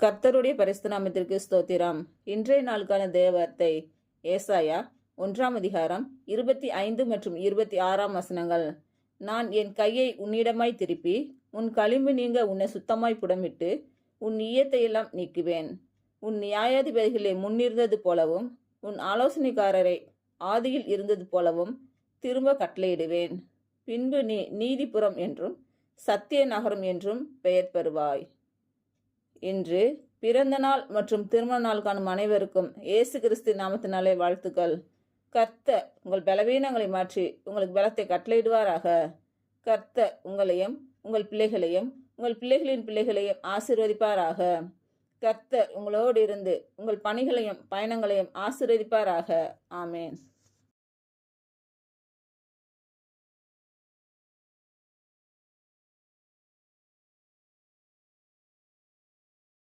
கர்த்தருடைய பரிசுத்த நாமத்திற்கு ஸ்தோத்திரம். இன்றைய நாளுக்கான தேவ வார்த்தை ஏசாயா 1 25 மற்றும் 26 வசனங்கள். நான் என் கையை உன்னிடமாய் திருப்பி உன் களிம்பு நீங்க உன்னை சுத்தமாய் புடமிட்டு உன் ஈயத்தையெல்லாம் நீக்குவேன். உன் நியாயாதிபதிகளே முன்னிருந்தது போலவும் உன் ஆலோசனைக்காரரை ஆதியில் இருந்தது போலவும் திரும்ப கட்டளையிடுவேன். பின்பு நீ நீதிபுரம் என்றும் சத்திய நகரம் என்றும் பெயர் பெறுவாய். இன்று பிறந்த நாள் மற்றும் திருமண நாள் காணும் அனைவருக்கும் இயேசு கிறிஸ்து நாமத்தினாலே வாழ்த்துக்கள். கர்த்தர் உங்கள் பலவீனங்களை மாற்றி உங்களுக்கு பலத்தை கட்டளையிடுவாராக. கர்த்தர் உங்களையும் உங்கள் பிள்ளைகளையும் உங்கள் பிள்ளைகளின் பிள்ளைகளையும் ஆசீர்வதிப்பாராக. கர்த்தர் உங்களோடு இருந்து உங்கள் பணிகளையும் பயணங்களையும் ஆசீர்வதிப்பாராக. ஆமேன்.